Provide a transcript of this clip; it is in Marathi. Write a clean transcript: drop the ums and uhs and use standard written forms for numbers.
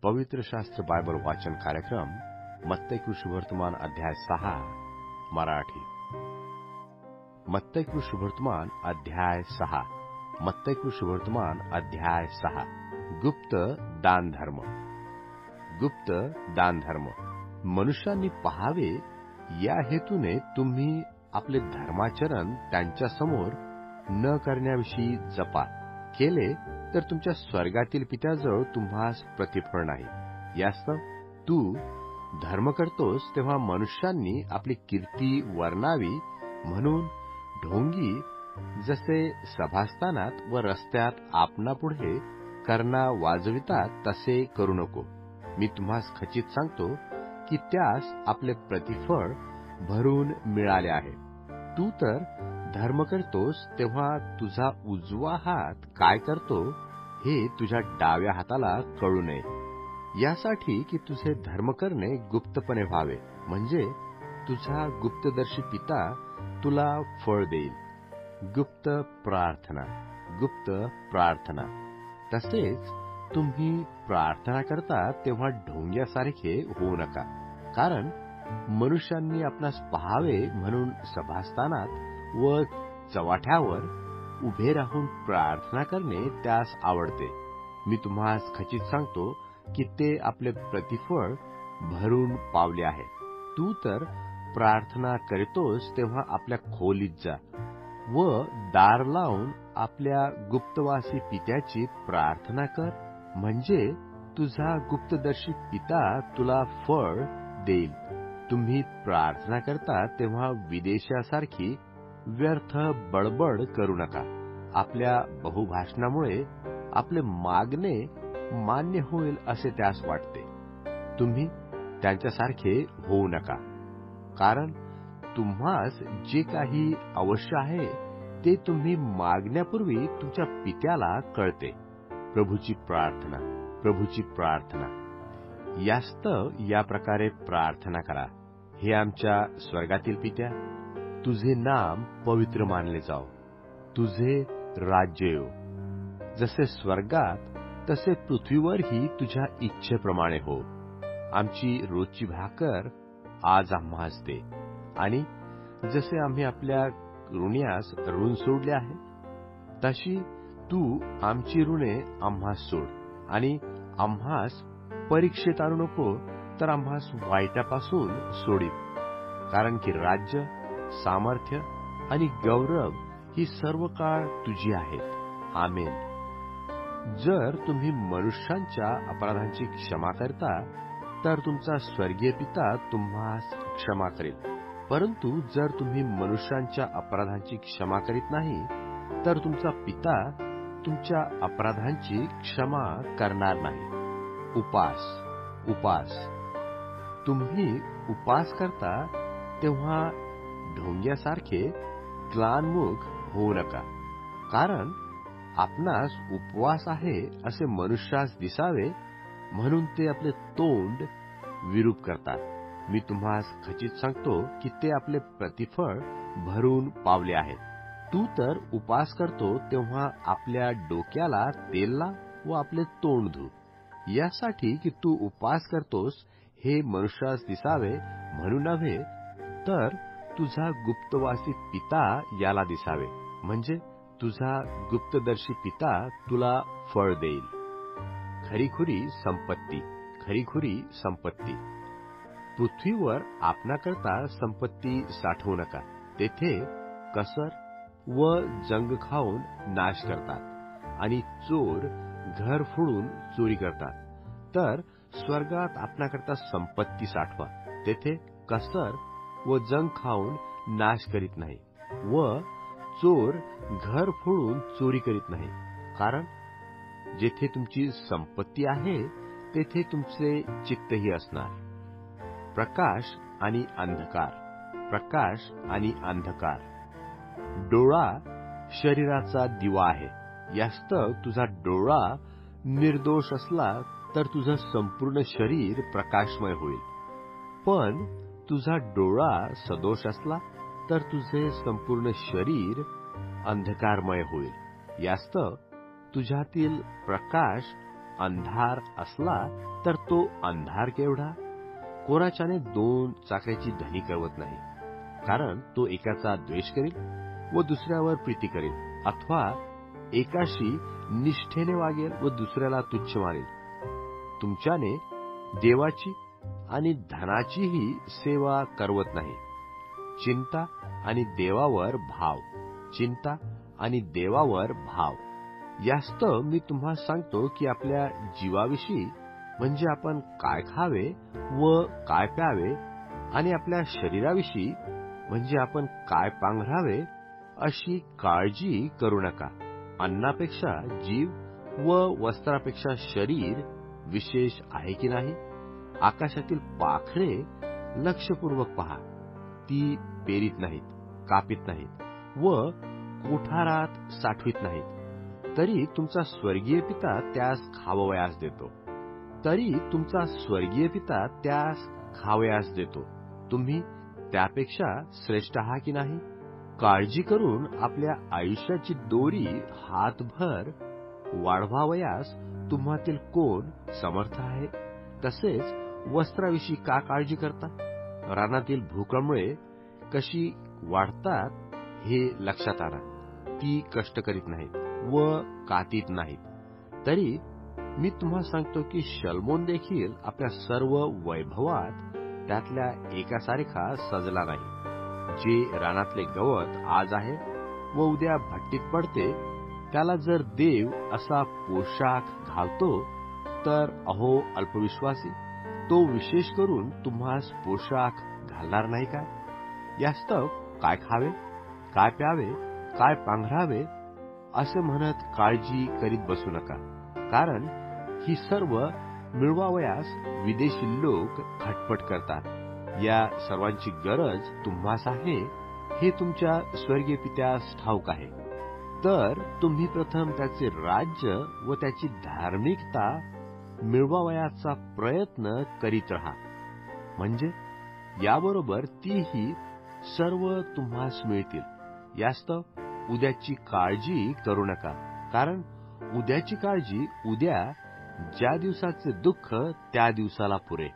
पवित्र शास्त्र बायबल वाचन कार्यक्रम मत्ती शुभवर्तमान अध्याय 6 मराठी। मत्ती शुभवर्तमान अध्याय 6 मत्ती शुभवर्तमान अध्याय 6 गुप्त दान धर्म। गुप्त दान धर्म मनुष्यांनी पहावे या हेतूने तुम्ही आपले धर्माचरण त्यांच्या समोर न करण्याविषयी जपा। केले तर तुमच्या स्वर्गातील पित्याजवळ तुम्हास प्रतिफळ नाही। यास्तव तू धर्म करतोस तेव्हा मनुष्यांनी आपली कीर्ती वर्णावी म्हणून ढोंगी जसे सभास्थानात व रस्त्यात आपणापुढे कर्णा वाजवितात तसे करू नको। मी तुम्हास खचित सांगतो की त्यास आपले प्रतिफळ भरून मिळाले आहे। तू तर धर्म करतोस तेव्हा तुझा उजवा हात काय करतो हे तुझ्या डाव्या हाताला कळू नये, यासाठी की तुझे धर्म करणे गुप्तपणे व्हावे, म्हणजे तुझा गुप्तदर्शी पिता तुला फळ देईल। गुप्त प्रार्थना। गुप्त प्रार्थना। तसेच तुम्ही प्रार्थना करता तेव्हा ढोंग्यासारखे होऊ नका, कारण मनुष्यांनी आपणास पहावे म्हणून सभास्थानात व चव्हाट्यावर उभे राहून प्रार्थना करणे त्यास आवडते। मी तुम्हास खचित सांगतो की ते आपले प्रतिफळ भरून पावले आहे। तू तर प्रार्थना करतोस तेव्हा आपल्या खोलीत जा व दार लावून आपल्या गुप्तवासी पित्याची प्रार्थना कर, म्हणजे तुझा गुप्तदर्शी पिता तुला फळ देईल। तुम्ही प्रार्थना करता तेव्हा विदेशासारखी व्यर्थ बडबड करू नका। आपल्या बहुभाषणामुळे आपले मागणे मान्य होईल असे त्यास वाटते। तुम्ही त्यांच्यासारखे होऊ नका, कारण तुम्हास जे काही अवश्य आहे ते तुम्ही मागण्यापूर्वी तुमच्या पित्याला कळते। प्रभूची प्रार्थना। प्रभूची प्रार्थना। यास्तव या प्रकारे प्रार्थना करा। हे आमच्या स्वर्गातील पित्या, तुझे नाम पवित्र मानले जाओ, तुझे राज्य येवो, जसे स्वर्गात तसे पृथ्वीवरही तुझ्या इच्छेप्रमाणे हो। आमची रोजची भाकर आज आम्हास दे, आणि जसे आम्ही आपल्या ऋणीयास ऋण सोडले आहे तशी तू आमची ऋणे आम्हास सोड, आणि आम्हास परीक्षेत आणू नको, तर आम्हास वाईटापासून सोडीत। कारण की राज्य, सामर्थ्य आणि गौरव ही सर्व काळ तुझी आहेत। आमेन। जर तुम्ही मनुष्यांच्या अपराधांची क्षमा करता तर तुमचा स्वर्गीय पिता तुम्हास क्षमा करेल, परंतु जर तुम्ही मनुष्यांच्या अपराधांची क्षमा करीत नाही तर तुमचा पिता तुमच्या अपराधांची क्षमा करणार नाही। उपास। उपास। तुम्ही उपास करता तेव्हा ढोंग्यासारखे ग्लानमुख होऊ नका, कारण आपणास उपवास आहे असे मनुष्यास दिसावे म्हणून ते आपले तोंड विरूप करतात। मी तुम्हास खचित सांगतो की ते आपले प्रतिफळ भरून पावले आहेत। तू तर उपास करतो तेव्हा आपल्या डोक्याला तेल लाव व आपले तोंड धु, यासाठी की तू उपास करतोस हे मनुष्यास दिसावे म्हणून नव्हे, तर तुझा गुप्तवासी पिता याला दिसावे, म्हणजे तुझा गुप्तदर्शी पिता तुला फळ देईल। खरीखुरी संपत्ती। खरीखुरी संपत्ती। पृथ्वीवर आपणाकरता संपत्ती साठवू नका, तेथे कसर व जंग खाऊन नाश करतात आणि चोर घर फोडून चोरी करतात। तर स्वर्गात आपणाकरता संपत्ती साठवा, तेथे कसर व जंग खाऊन नाश करीत नाही व चोर घर फोडून चोरी करीत नाही। कारण जेथे तुमची संपत्ती आहे तेथे तुमचे चित्तही असणार। प्रकाश आणि अंधकार। प्रकाश आणि अंधकार। डोळा शरीराचा दिवा आहे। यास्तव तुझा डोळा निर्दोष असला तर तुझं संपूर्ण शरीर प्रकाशमय होईल, पण तुझा डोळा सदोष असला तर तुझे संपूर्ण शरीर अंधकारमय होईल। यास्तव तुझ्यातील प्रकाश अंधार असला तर तो अंधार केवढा? कोराच्याने 2 चाकाची धनी करवत नाही, कारण तो एकाचा द्वेष करील व दुसऱ्यावर प्रीती करेल, अथवा एकाशी निष्ठेने वागेल व दुसऱ्याला तुच्छ मारेल. तुमच्याने देवाची आणि धनाचीही सेवा करवत नाही. चिंता आणि देवावर भाव, चिंता आणि देवावर भाव. यास्तव मी तुम्हा सांगतो की आपल्या जीवाविषयी, म्हणजे आपण काय खावे व काय प्यावे, आणि आपल्या शरीराविषयी, म्हणजे आपण काय पांघरावे, अशी काळजी करू नका. अन्नापेक्षा जीव व वस्त्रापेक्षा शरीर विशेष आहे की नाही? आकाशातील पाखरे लक्षपूर्वक पहा. ती पेरीत नाहीत, कापीत नाहीत व कोठारात साठवीत नाहीत, तरी तुमचा स्वर्गीय पिता त्यास खावयास देतो. तुम्ही त्यापेक्षा श्रेष्ठ आहात की नाही? काळजी करून आपल्या आयुष्याची दोरी हातभर वाढवावयास तुम्हातील कोण समर्थ आहे? तसेच वस्त्राविषयी का काळजी करता? रानातील भुकमुळे कशी वाढतात हे लक्षात आणा. ती कष्ट करीत नाहीत व कातीत नाहीत. तरी मी तुम्हा सांगतो की शल्मोन देखील आपल्या सर्व वैभवात त्यातल्या एकासारखा सजला नाही. जे रानातले गवत आज आहे व उद्या भट्टीत पडते, त्याला जर देव असा पोशाख घालतो, तर अहो अल्पविश्वासी, तो विशेष करून तुम्हास पोशाख घालणार नाही का? यास्तव काय खावे, काय प्यावे, काय पांघरावे, असे म्हणत काळजी करीत बसू नका. कारण ही सर्व मिळवावयास विदेशी लोक खटपट करतात. या सर्वांची गरज तुम्हास आहे हे तुमच्या स्वर्गीय पित्यास ठाऊक आहे. तर तुम्ही प्रथम त्याचे राज्य व त्याची धार्मिकता मिळवावयाचा प्रयत्न करीत राहा, म्हणजे याबरोबर तीही सर्व तुम्हास मिळतील. यास्तव उद्याची काळजी करू नका, कारण उद्याची काळजी उद्या ज्या दिवसाचे दुःख त्या दिवसाला पुरे.